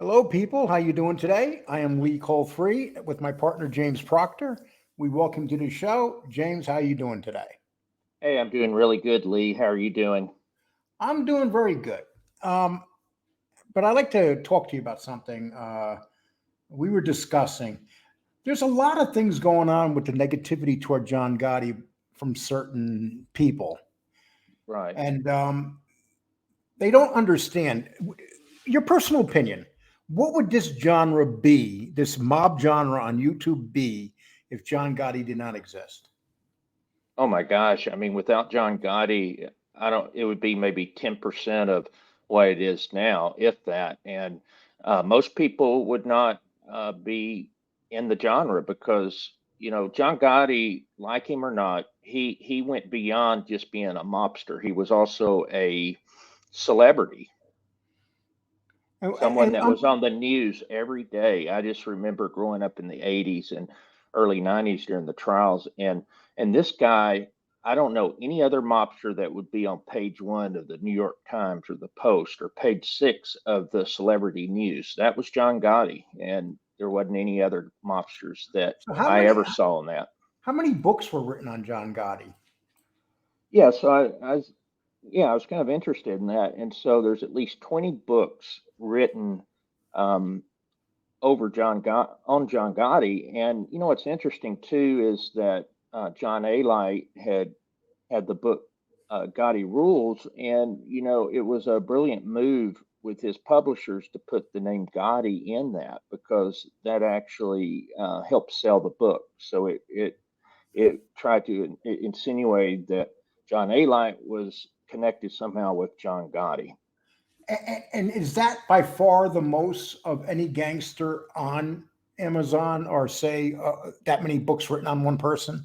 Hello, people. How you doing today? I am Lee Cole Free with my partner James Proctor. We welcome you to the show. James, how you doing today? Hey, I'm doing really good, Lee. How are you doing? I'm doing very good. Um, but I'd like to talk to you about something we were discussing. There's a lot of things going on with the negativity toward John Gotti from certain people, Right. and they don't understand. Your personal opinion. What would this genre be, this mob genre on YouTube be, if John Gotti did not exist? Oh my gosh. I mean, without John Gotti, I don't, it would be maybe 10% of what it is now, if that. And most people would not be in the genre because, John Gotti, like him or not, he went beyond just being a mobster. He was also a celebrity, someone And that was on the news every day. I just remember growing up in the 80s and early 90s during the trials, and this guy, I don't know any other mobster that would be on page one of the New York Times or the Post or page six of the celebrity news. That was John Gotti, and there wasn't any other mobsters that so I ever saw in that. how many books were written on John Gotti? Yeah, so I was kind of interested in that, and so there's at least 20 books written um, over on John Gotti. And what's interesting too is that John Alite had the book Gotti Rules, and it was a brilliant move with his publishers to put the name Gotti in that because that actually helped sell the book. So it tried to insinuate that John Alite was connected somehow with John Gotti. And is that by far the most of any gangster on Amazon, or say that many books written on one person?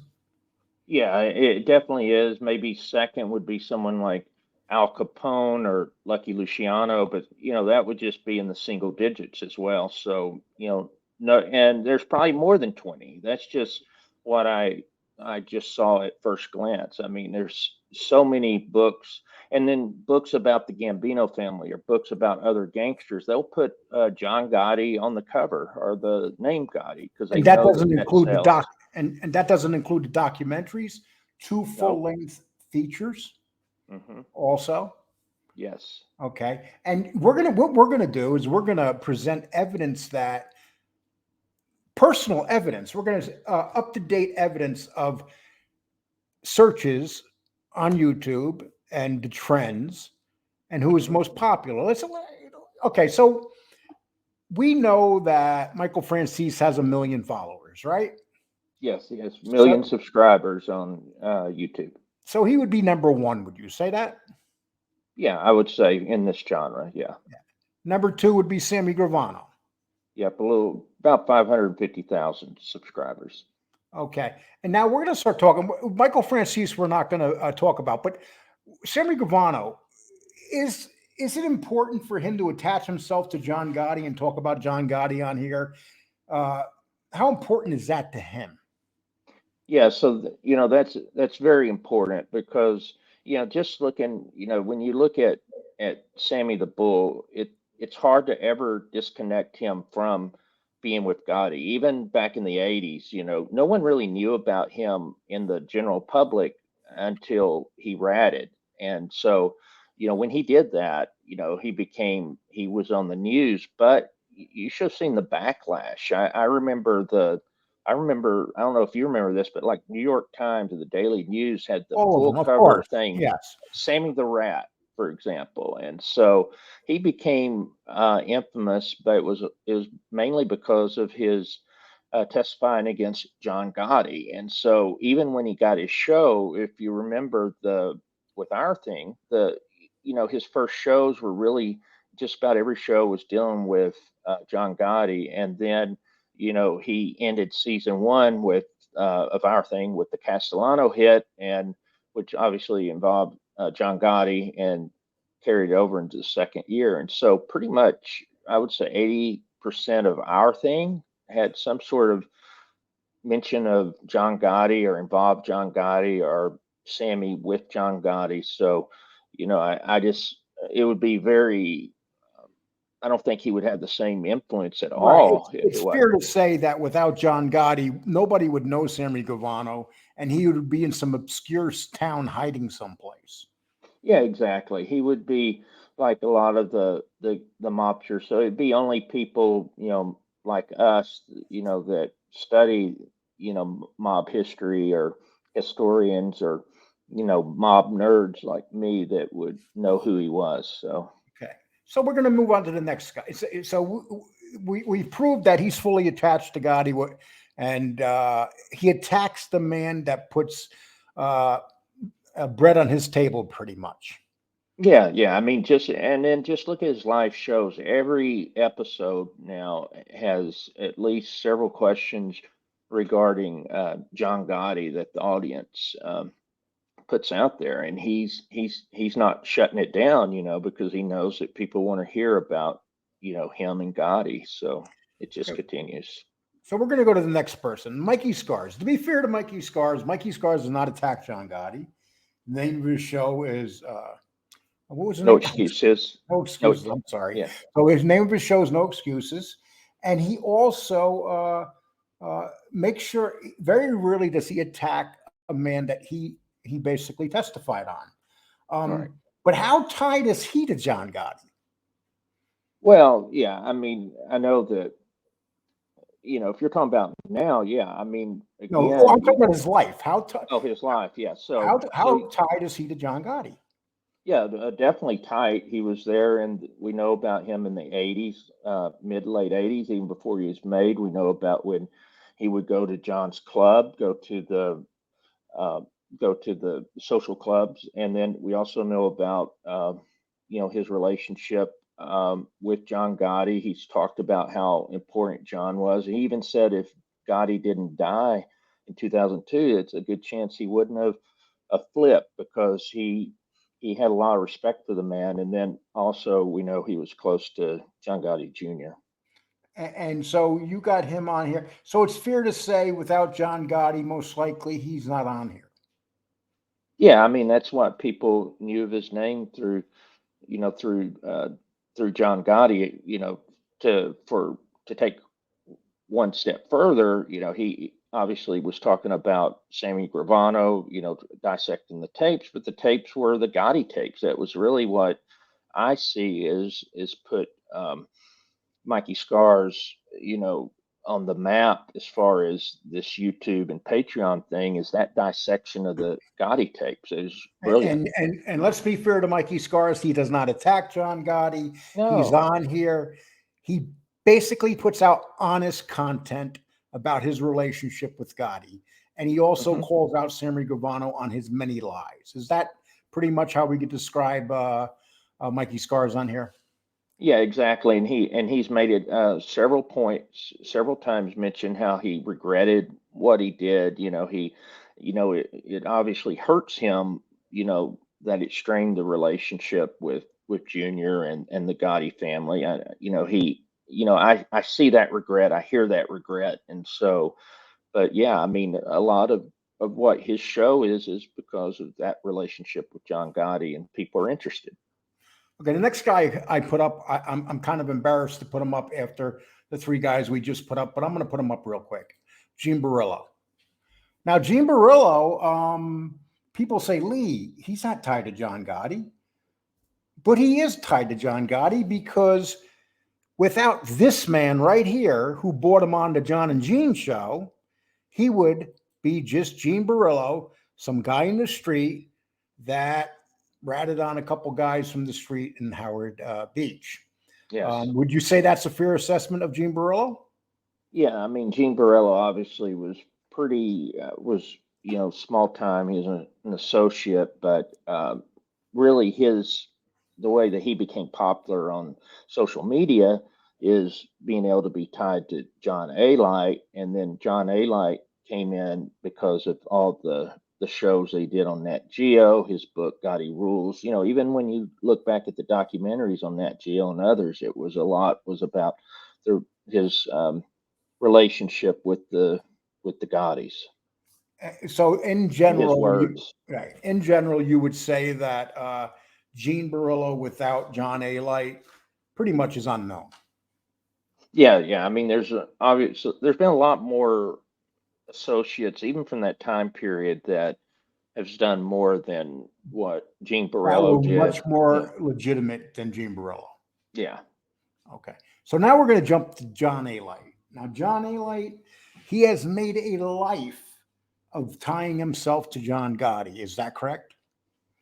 Yeah, it definitely is. Maybe second would be someone like Al Capone or Lucky Luciano, but that would just be in the single digits as well. So, no, and there's probably more than 20. That's just what I just saw at first glance. I mean, there's so many books, and then books about the Gambino family or books about other gangsters. They'll put John Gotti on the cover or the name Gotti because they And that know that doesn't that include the sells. doc, and that doesn't include the documentaries, two full No. length features Hmm. also. Yes. Okay, and what we're gonna do is we're gonna present evidence that personal evidence. We're gonna up to date evidence of searches on YouTube and the trends and who is Hmm. most popular. Okay, so we know that Michael Francis has 1 million followers, right? Yes, he has million So subscribers on YouTube. so he would be number one. Would you say that? Yeah, I would say in this genre. Yeah. Number two would be Sammy Gravano. Yep, a little about 550,000 subscribers. Okay, and now we're going to start talking. Michael Francis, we're not going to talk about, but Sammy Gravano is. Is it important for him to attach himself to John Gotti and talk about John Gotti on here? Uh, how important is that to him? Yeah, so that's very important because just looking, when you look at Sammy the Bull, it's hard to ever disconnect him from being with Gotti. Even back in the 80s, no one really knew about him in the general public until he ratted. And so, when he did that, he was on the news, but you should have seen the backlash. I remember, I don't know if you remember this, but like New York Times or the Daily News had the All of full them, of cover course. thing, Yes. Sammy the Rat, for example. And so he became infamous, but it was mainly because of his testifying against John Gotti. And so even when he got his show, if you remember the with our thing, his first shows were really just about every show was dealing with John Gotti, and then he ended season one with of our thing with the Castellano hit, and which obviously involved John Gotti and carried over into the second year. And so pretty much, I would say 80% of our thing had some sort of mention of John Gotti or involved John Gotti or Sammy with John Gotti. So, I just, it would be very I don't think he would have the same influence at Right. all if it It's fair wasn't. to say that without John Gotti, nobody would know Sammy Gravano, and he would be in some obscure town hiding someplace. Yeah, exactly. He would be like a lot of the mobsters. So it'd be only people, like us, that study, mob history, or historians, or mob nerds like me that would know who he was. So Okay. So we're going to move on to the next guy. So we proved that he's fully attached to Gotti, and he attacks the man that puts uh, bread on his table, pretty much. yeah, yeah. I mean, just look at his live shows. Every episode now has at least several questions regarding John Gotti that the audience puts out there, and he's not shutting it down, because he knows that people want to hear about him and Gotti. So it just Okay. continues. So we're going to go to the next person, Mikey Scars. To be fair to Mikey Scars does not attack John Gotti. The name of his show is what was the No name? excuses. No No, Excuses. I'm sorry. yeah. So his name of his show is No Excuses, and he also makes sure. Very rarely does he attack a man that he basically testified on. Right. But how tied is he to John Gotti? Well, yeah. I mean, I know that if you're talking about now, yeah. I mean, No, again, I'm talking about his life. oh, his life, yeah. How tied is he to John Gotti? Yeah, definitely tight. He was there, and we know about him in the '80s, mid to late '80s, even before he was made. We know about when he would go to John's club, uh, go to the social clubs, and then we also know about his relationship with John Gotti. He's talked about how important John was. He even said if Gotti didn't die in 2002, it's a good chance he wouldn't have a flip, because he had a lot of respect for the man. And then also we know he was close to John Gotti Jr. And so you got him on here. So it's fair to say, without John Gotti, most likely he's not on here. Yeah, I mean that's what people knew of his name through, through John Gotti. To take one step further, he obviously was talking about Sammy Gravano, dissecting the tapes, but the tapes were the Gotti tapes. That was really what I see is put Mikey Scars, on the map as far as this YouTube and Patreon thing, is that dissection of the Gotti tapes is brilliant. And let's be fair to Mikey Scars. He does not attack John Gotti. He's No. on here. He basically puts out honest content about his relationship with Gotti. And he also Hmm. calls out Sammy Gravano on his many lies. Is that pretty much how we could describe Mikey Scars on here? Yeah, exactly. And he's made it several points, several times mentioned how he regretted what he did. It obviously hurts him, that it strained the relationship with Junior and the Gotti family. I see that regret. I hear that regret. And so, but yeah, I mean, a lot of what his show is because of that relationship with John Gotti, and people are interested. Okay, the next guy I put up, I'm kind of embarrassed to put him up after the three guys we just put up, but I'm going to put him up real quick. Gene Barillo. Now, Gene Barillo, people say, Lee, he's not tied to John Gotti, but he is tied to John Gotti because without this man right here who brought him on the John and Gene show, he would be just Gene Barillo, some guy in the street that ratted on a couple guys from the street in Howard Beach. Yes. Would you say that's a fair assessment of Gene Barillo? Yeah, I mean, Gene Barello obviously was pretty was small time. He was an associate, but really the way that he became popular on social media is being able to be tied to John Alite, and then John Alite came in because of all the shows that he did on Nat Geo, his book Gotti Rules. Even when you look back at the documentaries on Nat Geo and others, it was a lot was about his relationship with the Gottis So in and his general, words. you would say that Gene Barillo without John Alite pretty much is unknown. Yeah, yeah. I mean, there's been a lot more associates, even from that time period, that has done more than what Gene That Borello were did. much Yeah, more legitimate than Gene Barillo. yeah, Okay. So now we're going to jump to John Alite. Now, John Alite, he has made a life of tying himself to John Gotti. Is that correct?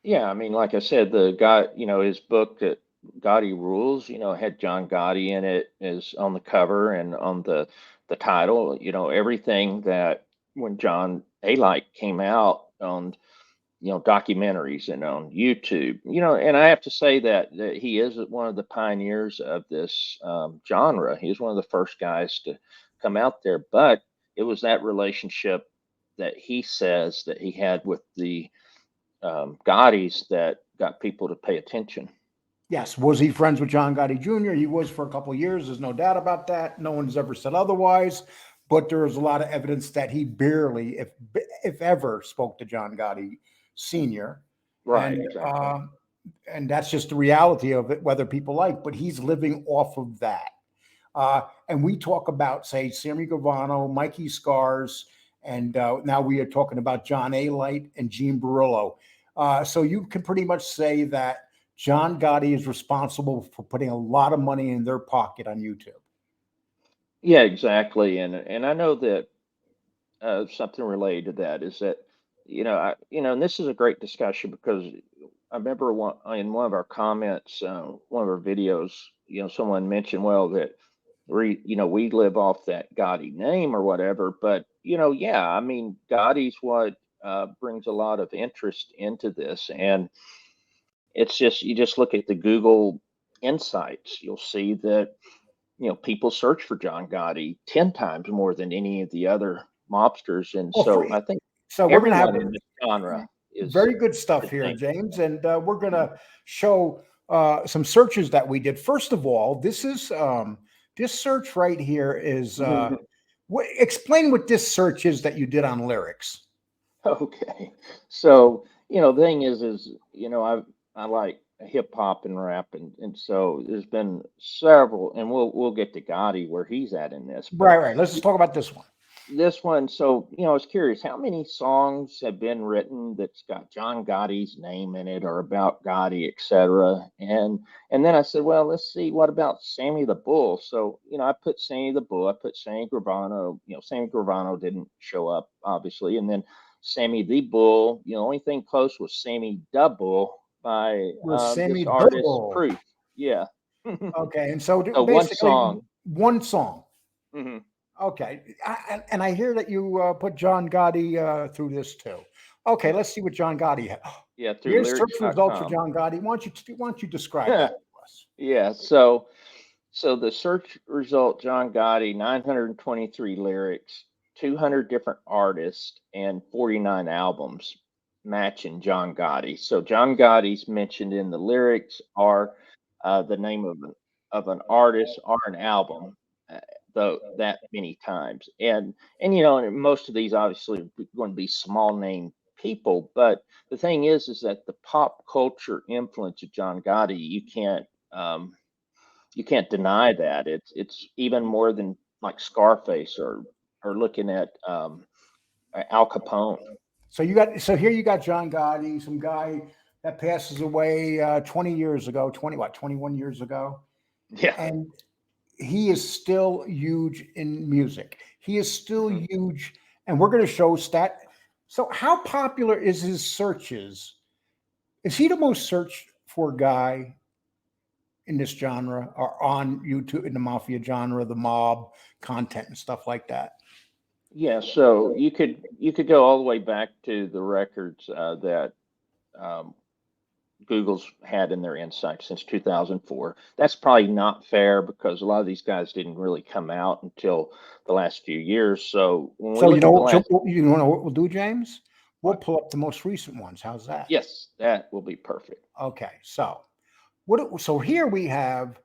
yeah. I mean, like I said, the guy, his book that Gotti Rules, had John Gotti in it is on the cover and on the title. Everything that when John Alite came out on documentaries and on YouTube, and I have to say that he is one of the pioneers of this genre. He was one of the first guys to come out there, but it was that relationship that he says that he had with the Gottis that got people to pay attention. Yes. Was he friends with John Gotti Jr.? He was for a couple of years. There's no doubt about that. No one's ever said otherwise. But there is a lot of evidence that he barely, if ever, spoke to John Gotti Sr. Right, And exactly. that's just the reality of it, whether people like. But he's living off of that. And we talk about, say, Sammy Gravano, Mikey Scars, and now we are talking about John Alite and Gene Barillo. So you can pretty much say that John Gotti is responsible for putting a lot of money in their pocket on YouTube. Yeah, exactly. And I know that something related to that is that and this is a great discussion because I remember in one of our comments, one of our videos, someone mentioned, well, that we live off that Gotti name or whatever, but yeah, I mean, Gotti's what brings a lot of interest into this, and it's just you just look at the Google Insights, you'll see that people search for John Gotti 10 times more than any of the other mobsters. And Well, so I think so we're going to have everyone in this genre is very good stuff here, attention. James, and we're going to show some searches that we did. First of all, this search right here is explain what this search is that you did on lyrics. Okay. So, the thing is, I like hip hop and rap, and so there's been several, and we'll get to Gotti where he's at in this, Right, but right. Let's just talk about this one. this one, so I was curious, how many songs have been written that's got John Gotti's name in it or about Gotti, etc. And then I said, well, let's see, what about Sammy the Bull? So I put Sammy the Bull, I put Sammy Gravano. Sammy Gravano didn't show up obviously, and then Sammy the Bull. The only thing close was Sammy the Bull by With Sammy this the artist Bull. Proof. Yeah. Okay, and so So one basically song. one song. Hmm. Okay, and I hear that you put John Gotti through this too. Okay, let's see what John Gotti had. Yeah, through Here's search results for lyrics.com. John Gotti. Why don't you describe that to us? Yeah, so the search result, John Gotti, 923 lyrics, 200 different artists, and 49 albums matching John Gotti. So John Gotti's mentioned in the lyrics are the name of an artist or an album, uh, though that many times. And most of these obviously are going to be small name people, but the thing is that the pop culture influence of John Gotti, you can't deny that. It's even more than like Scarface or looking at Al Capone. So here you got John Gotti, some guy that passes away 20 years ago, 21 years ago, Yeah. and he is still huge in music. He is still Hmm. huge, and we're going to show stat. So how popular is his searches? Is he the most searched for guy in this genre or on YouTube in the mafia genre, the mob content and stuff like that? Yeah. So you could go all the way back to the records that um, Google's had in their insights since 2004. That's probably not fair because a lot of these guys didn't really come out until the last few years. So when we So look at the so last, you know what we'll do, James? We'll what? pull up the most recent ones. How's that? Yes, that will be perfect. Okay, so so here we have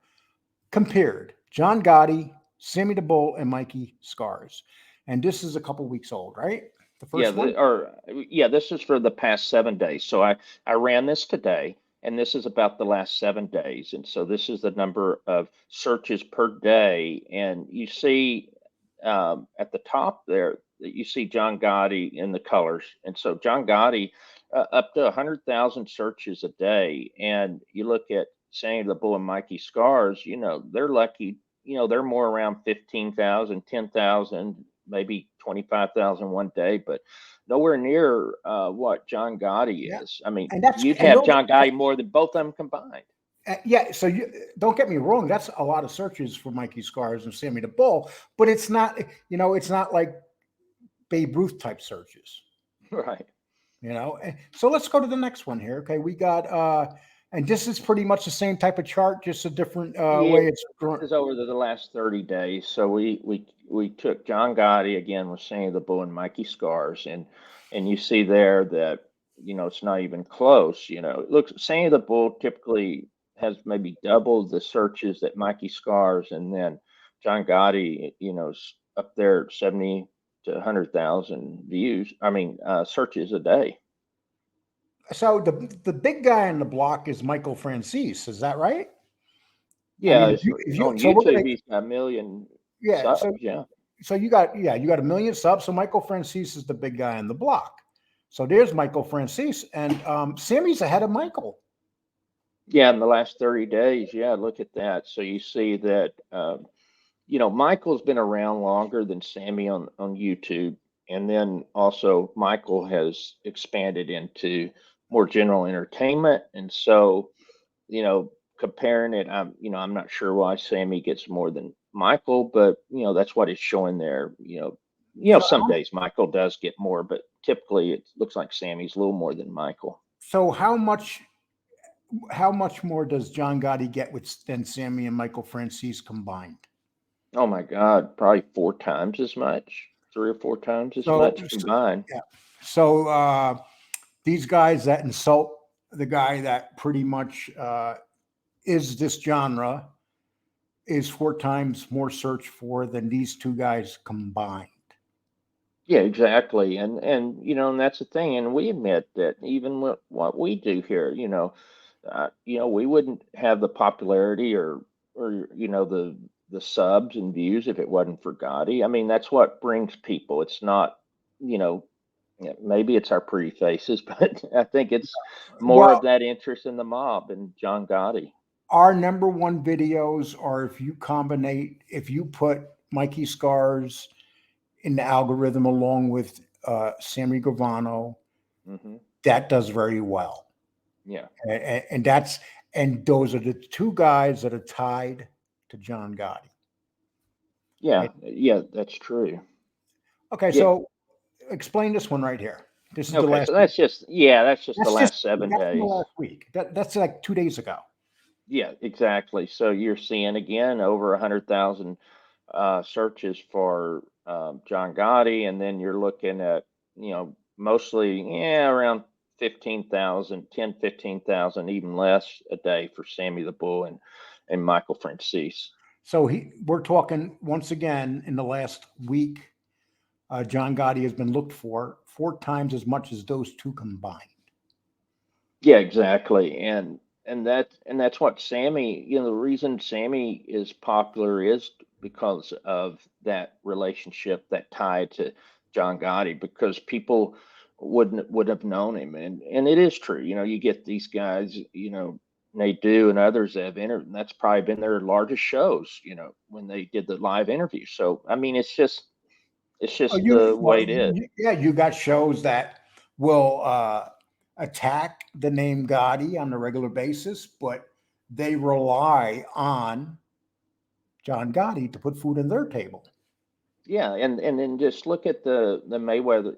compared John Gotti, Sammy the Bull, and Mikey Scars, and this is a couple weeks old, right? The Yeah, first one. this is for the past 7 days. So I ran this today, and this is about the last 7 days. And so this is the number of searches per day. And you see at the top there, that you see John Gotti in the colors. And so John Gotti, up to 100,000 searches a day. And you look at Sandy the Bull and Mikey Scars, they're lucky, they're more around 15,000, 10,000, maybe 25,000 one day, but nowhere near what John Gotti Yeah, is. I mean, and that's you'd and have those. John Gotti more than both of them combined. Yeah, so you don't get me wrong. That's a lot of searches for Mikey Scars and Sammy the Bull, but it's not. It's not like Babe Ruth type searches. Right. So let's go to the next one here. Okay, we got and this is pretty much the same type of chart, just a different Yeah, way it's this is over the last 30 days. So we took John Gotti again with Sandy the Bull and Mikey Scars, and you see there that it's not even close. It looks Sandy the Bull typically has maybe double the searches that Mikey Scars, and then John Gotti, is up there 70 to 100,000 views. I mean, searches a day. so the big guy on the block is Michael Francis. Is that right? I Yeah, mean, it's if you on so we're gonna YouTube. He's got a million yeah. subs. Yeah. So you got a million subs. So Michael Francis is the big guy on the block. So there's Michael Francis, and Sammy's ahead of Michael. Yeah, in the last 30 days. Yeah, look at that. So you see that, Michael's been around longer than Sammy on YouTube. And then also, Michael has expanded into more general entertainment. And so, comparing it, I'm not sure why Sammy gets more than Michael, but, that's what it's showing there. So Some days Michael does get more, but typically it looks like Sammy's a little more than Michael. so how much more does John Gotti get with than Sammy and Michael Francis combined? Oh my God, probably 4 times as much, 3 or 4 times as So, much combined. yeah. So these guys that insult the guy that pretty much is this genre is 4 times more searched for than these two guys combined. Yeah, exactly. And that's the thing. And we admit that even what we do here, we wouldn't have the popularity or the subs and views if it wasn't for Gotti. I mean, that's what brings people. It's not, you know, yeah, maybe it's our pretty faces, but I think it's more of Well, that interest in the mob and John Gotti. our number one videos are if you put Mikey Scars in the algorithm along with Sammy Gravano, Hmm. that does very well. Yeah. And those are the two guys that are tied to John Gotti. Yeah. Okay, Yeah, that's true. okay, Yeah. so explain this one right here. This is the Okay. last. So that's just the That's just last seven that's from the days. last week. That's like 2 days ago. Yeah, exactly. So you're seeing again over 100,000 searches for John Gotti, and then you're looking at mostly around 15,000, 10, 15,000, even less a day for Sammy the Bull and Michael Francis. So we're talking once again in the last week. John Gotti has been looked for 4 times as much as those two combined. Yeah, exactly. And that's what Sammy, the reason Sammy is popular is because of that relationship, that tie to John Gotti, because people would have known him. And it is true, you get these guys, they do, and others that have entered, and that's probably been their largest shows, when they did the live interview. So I mean, it's just the way it is. Yeah, you got shows that will attack the name Gotti on a regular basis, but they rely on John Gotti to put food on their table. Yeah, and then just look at the Mayweather.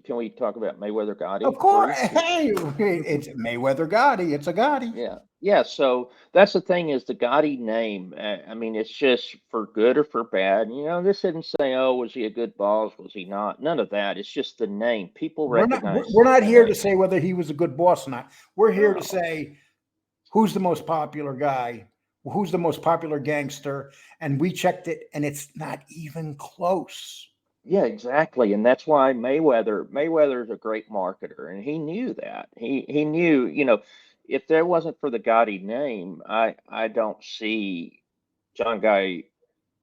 Can we talk about Mayweather Of Gotti course, first? hey, it's Mayweather Gotti. It's a Gotti. Yeah, yeah. So that's the thing, is the Gotti name. I mean, it's just for good or for bad. This didn't say, oh, was he a good boss? Was he not? None of that. It's just the name. People We're not we're recognize we're not the here to name. say whether he was a good boss or not. We're here to No. say who's the most popular guy, who's the most popular gangster, and we checked it, and it's not even close. Yeah, exactly. And that's why Mayweather is a great marketer, and he knew that. He knew, if there wasn't for the Gotti name, I don't see John Gotti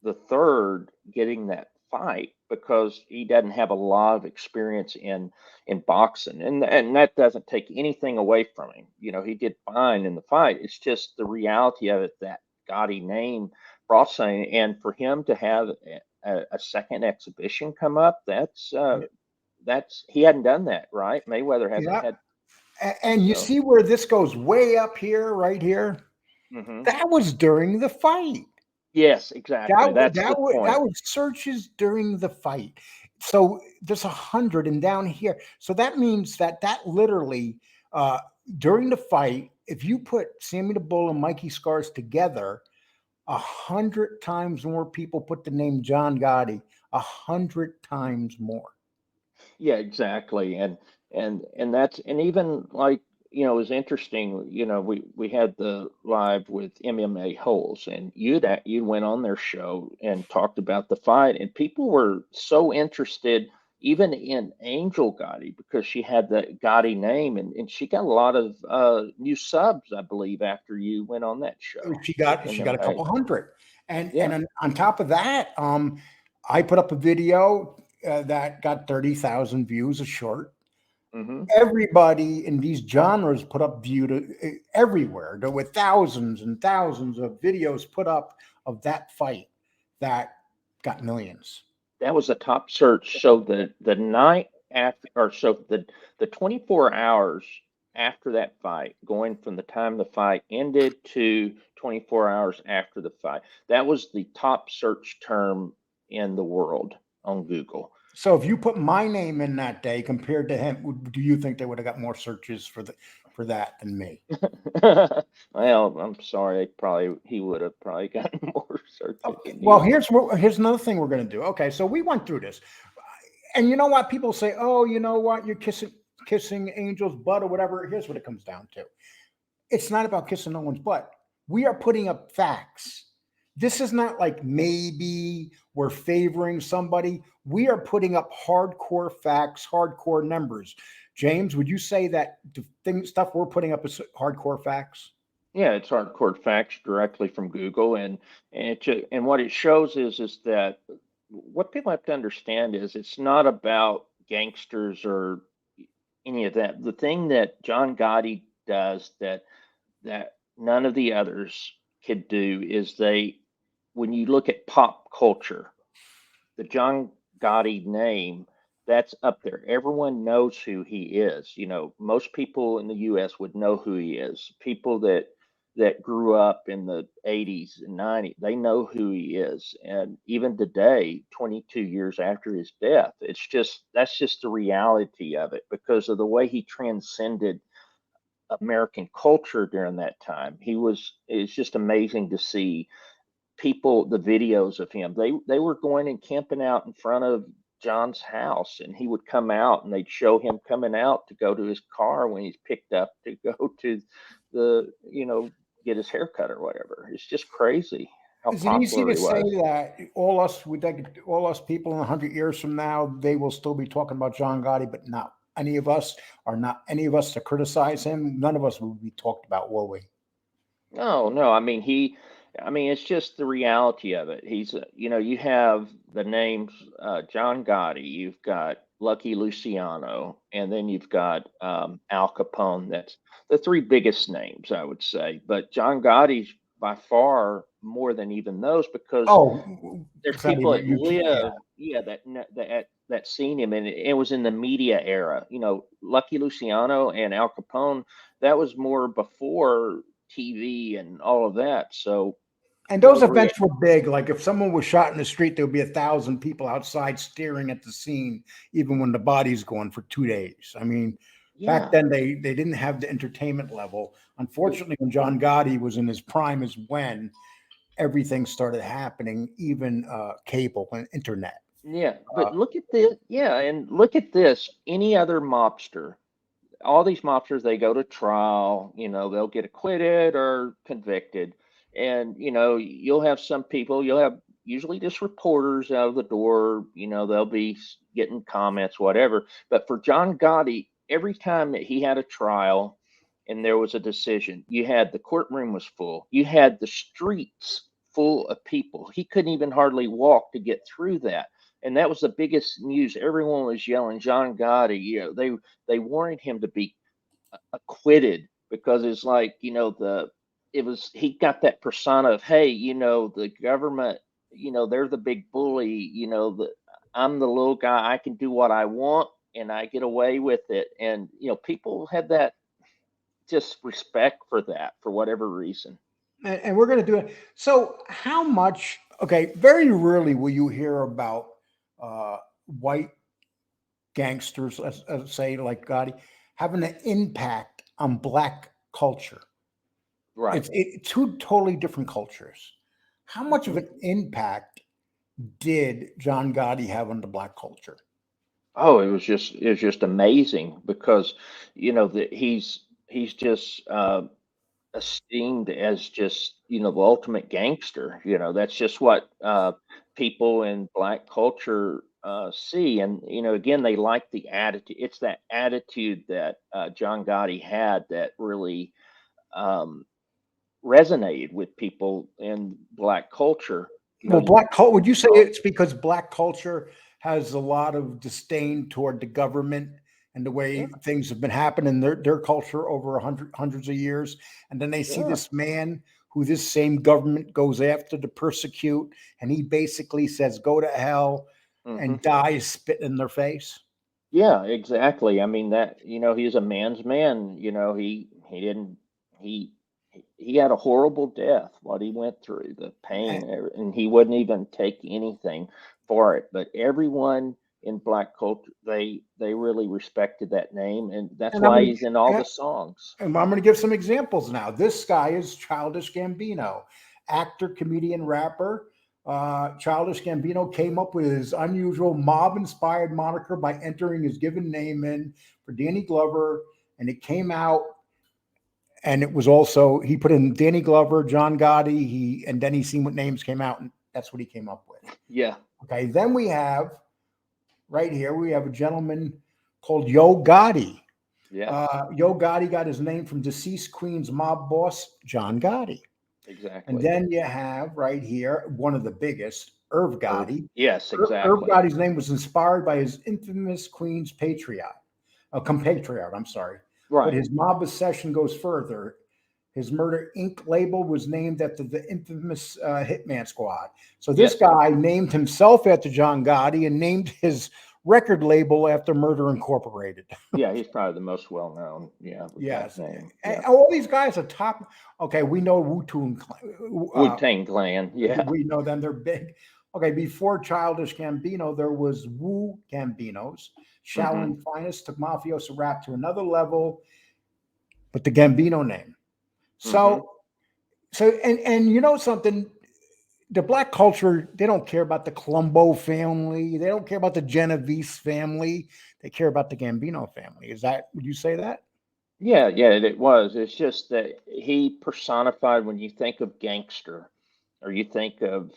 the third getting that fight because he doesn't have a lot of experience in boxing, and that doesn't take anything away from him. You know, he did fine in the fight. It's just the reality of it that Gotti name brought something, and for him to have a second exhibition come up, that's he hadn't done that, right? Mayweather hasn't Yeah. had And you so. see where this goes way up here, right here? Hmm. That was during the fight. Yes, exactly. That's the That point. was searches during the fight. So there's 100 and down here. So that means that literally uh, during the fight, if you put Sammy the Bull and Mikey Scars together, 100 times more people put the name John Gotti. 100 times more. Yeah, exactly. And that's and even like, it was interesting, we had the live with MMA Holes, and you went on their show and talked about the fight, and people were so interested even in Angel Gotti because she had the Gotti name, and she got a lot of new subs, I believe, after you went on that show with She got a MMA. couple hundred, and Yeah. on top of that, I put up a video that got 30,000 views, a short. Hmm. Everybody in these genres put up viewed everywhere. There were thousands and thousands of videos put up of that fight that got millions. That was a top search. So the night after, or so the 24 hours after that fight, going from the time the fight ended to 24 hours after the fight, that was the top search term in the world on Google. So if you put my name in that day compared to him, do you think they would have got more searches for that than me? Well, I'm sorry, he would have probably gotten more searches Okay, than well, you. here's another thing we're going to do. Okay, so we went through this, and you know what? People say, "Oh, you know what? You're kissing Angel's butt or whatever." Here's what it comes down to: it's not about kissing no one's butt. We are putting up facts. This is not like maybe we're favoring somebody. We are putting up hardcore facts, hardcore numbers. James, would you say that the stuff we're putting up is hardcore facts? Yeah, it's hardcore facts directly from Google, and what it shows is that what people have to understand is it's not about gangsters or any of that. The thing that John Gotti does that none of the others could do is when you look at pop culture, the John Gotti name, that's up there. Everyone knows who he is. Most people in the US would know who he is. People that grew up in the 80s and 90s, they know who he is. And even today, 22 years after his death, that's just the reality of it because of the way he transcended American culture during that time. It's just amazing to see people, the videos of him. They were going and camping out in front of John's house, and he would come out, and they'd show him coming out to go to his car when he's picked up to go to the get his hair cut or whatever. It's just crazy how Is it easy popular to he say was. that all us people in 100 years from now, they will still be talking about John Gotti, but not any of us are not any of us to criticize him? None of us will be talked about, will we? No, no. I mean, it's just the reality of it. You have the names John Gotti, you've got Lucky Luciano, and then you've got Al Capone. That's the three biggest names, I would say. But John Gotti's by far more than even those because Oh, there's it's not people even that you. Yeah, live, yeah, that seen him, and it was in the media era. Lucky Luciano and Al Capone, that was more before TV and all of that. So and those the rea- events were big. Like if someone was shot in the street, there would be 1,000 people outside staring at the scene, even when the body's gone for 2 days. I mean, back yeah, then they didn't have the entertainment level. Unfortunately, when John Gotti was in his prime, is when everything started happening, even cable and internet. yeah. But look at this, yeah, and look at this. Any other mobster, all these mobsters, they go to trial, they'll get acquitted or convicted. And, you'll have some people, you'll have usually just reporters out of the door, they'll be getting comments, whatever. But for John Gotti, every time that he had a trial and there was a decision. You had the courtroom was full. You had the streets full of people. He couldn't even hardly walk to get through that. And that was the biggest news. Everyone was yelling, John Gotti. They wanted him to be acquitted because it's like, he got that persona of, hey, the government, they're the big bully, I'm the little guy, I can do what I want and I get away with it. And people had that just respect for that for whatever reason. And we're going to do it. So, how much? Okay, very rarely will you hear about white gangsters, let's say like Gotti, having an impact on black culture. Right. It's two totally different cultures. How much of Hmm. an impact did John Gotti have on the black culture? Oh, it was just amazing because that he's just esteemed as just the ultimate gangster. That's just what people in black culture see. And again, they like the attitude. It's that attitude that John Gotti had that really um, resonated with people in black culture. Well, You black culture. you Would you say saw. it's because black culture has a lot of disdain toward the government and the Yeah, way things have been happening in their culture over hundreds of years, and then they see yeah. this man who this same government goes after to persecute, and he basically says, "Go to hell," Hmm. and dies spitting in their face. Yeah, exactly. I mean that, he's a man's man. He didn't he had a horrible death, what he went through, the pain, and he wouldn't even take anything for it. But everyone in black culture, they really respected that name, and that's And I'm why gonna he's in all the songs. and I'm gonna give some examples now. This guy is Childish Gambino, actor, comedian, rapper. Childish Gambino came up with his unusual mob-inspired moniker by entering his given name in for Danny Glover, and it came out. And it was also he put in Danny Glover, John Gotti. And then he seen what names came out, and that's what he came up with. Yeah, Okay, then we have right here we have a gentleman called Yo Gotti. yeah, Yo Gotti got his name from deceased Queen's mob boss, John Gotti. And exactly. then you have right here one of the biggest, Irv Irv. Gotti. Yes, Irv exactly. Gotti's name was inspired by his infamous Queen's patriot, compatriot, I'm sorry. But Right. his mob obsession goes further. His Murder Inc. label was named after the infamous Hitman Squad. So this Yes. guy named himself after John Gotti and named his record label after Murder Incorporated. Yeah, he's probably the most well known. Yeah, with that Yes. name. And Yeah. all these guys are top. Okay, we know Wu Tang Clan. Yeah. we know them. They're big. Okay, before Childish Gambino, there was Wu Gambinos. Hmm. Shaolin Finest took mafioso rap to another level with the Gambino name. Hmm. So, and you know something, the black culture, they don't care about the Colombo family. They don't care about the Genovese family. They care about the Gambino family. Would you say that? Yeah, yeah, it was. It's just that he personified when you think of gangster, or you think of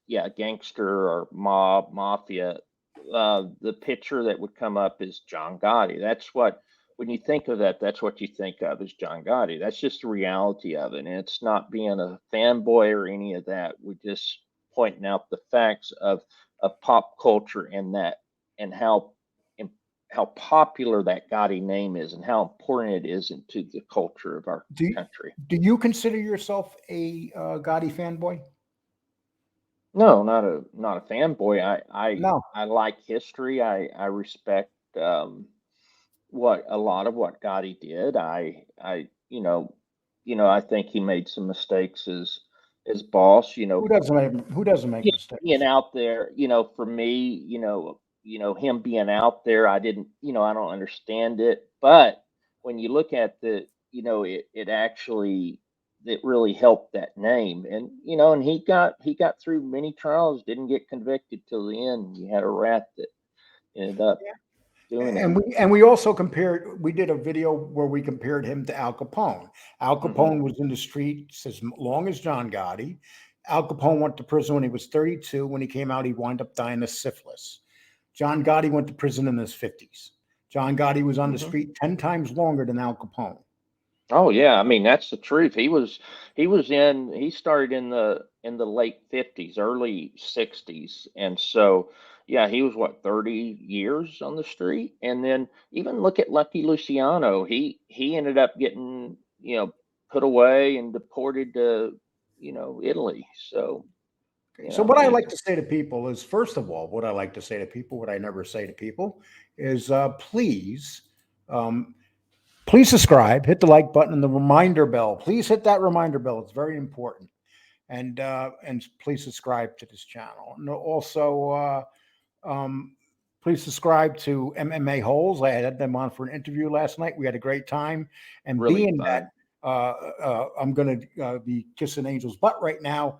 yeah, gangster or mob, mafia. The picture that would come up is John Gotti. That's what when you think of that, that's what you think of is John Gotti. That's just the reality of it, and it's not being a fanboy or any of that. We're just pointing out the facts of pop culture and that and how popular that Gotti name is and how important it is into the culture of our Do country. do you consider yourself a Gotti fanboy? No, not a fanboy. No. I like history. I respect what a lot of what Gotti did. I I think he made some mistakes as boss. Who doesn't make Yeah, being mistakes? out there, for me, him being out there, I didn't, I don't understand it. But when you look at it actually, it really helped that name. And, and he got through many trials, didn't get convicted till the end. You had a rat that ended up doing it. And we also compared. We did a video where we compared him to Al Capone. Al Hmm. Capone was in the streets as long as John Gotti. Al Capone went to prison when he was 32. When he came out, he wound up dying of syphilis. John Gotti went to prison in his 50s. John Gotti was on the Hmm. street 10 times longer than Al Capone. Oh yeah, I mean that's the truth. He started in the late 50s, early 60s. And so yeah, he was what, 30 years on the street. And then even look at Lucky Luciano. He ended up getting, put away and deported to, Italy. So, So I what I mean, like to say to people is, first of all, what I like to say to people, what I never say to people, is um, please subscribe, hit the like button, and the reminder bell. Please hit that reminder bell; it's very important. And please subscribe to this channel. And also, um, please subscribe to MMA Holes. I had them on for an interview last night. We had a great time. And really being that fun. I'm going to be kissing Angel's butt right now,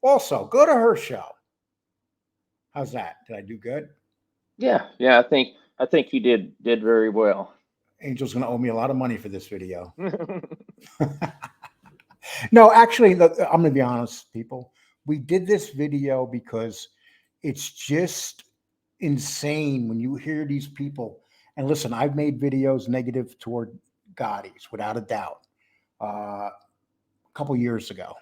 also go to her show. How's that? Did I do good? Yeah, yeah, I think you did very well. Angel's going to owe me a lot of money for this video. No, actually, look, I'm going to be honest, people. We did this video because it's just insane when you hear these people. And listen, I've made videos negative toward Gotti's, without a doubt, a couple years ago.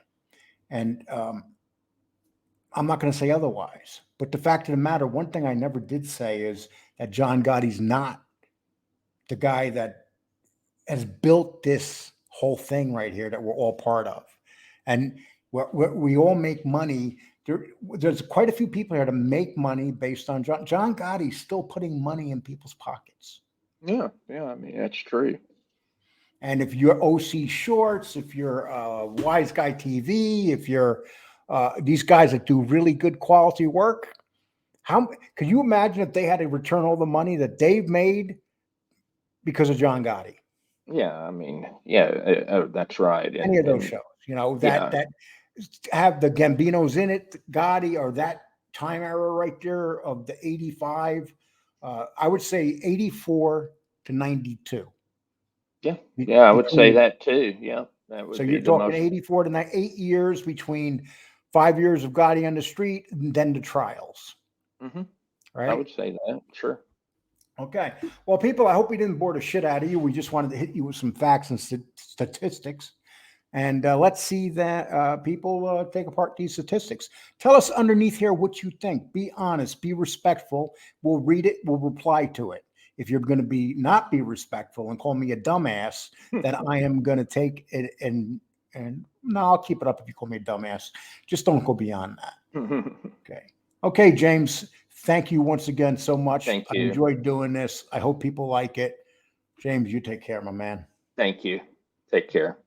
And I'm not going to say otherwise. But the fact of the matter, one thing I never did say is that John Gotti's not the guy that has built this whole thing right here that we're all part of. And we all make money. There's quite a few people here to make money based on John Gotti still putting money in people's pockets. Yeah, yeah, I mean that's true. And if you're OC Shorts, if you're Wise Guy TV, if you're these guys that do really good quality work, how could you imagine if they had to return all the money that they've made because of John Gotti? Yeah, I mean, yeah, that's right. Any of those And shows, yeah. that have the Gambinos in it, Gotti, or that time era right there of the 85. I would say 84 to 92. Yeah, yeah, I would say Between, that too. Yeah, that so would be you're the talking most. 84 to 8 years between 5 years of Gotti on the street and then the trials, Hmm. I right? would say that. Sure. Okay. Well, people, I hope we didn't bore the shit out of you. We just wanted to hit you with some facts and statistics. And let's see that people take apart these statistics. Tell us underneath here what you think. Be honest, be respectful. We'll read it, we'll reply to it. If you're going to be not be respectful and call me a dumbass, then I am going to take it and no, I'll keep it up if you call me a dumbass. Just don't go beyond that. Okay. Okay, James. Thank you once again so much. Thank I you. enjoyed doing this. I hope people like it. James, you take care, my man. Thank you. Take care.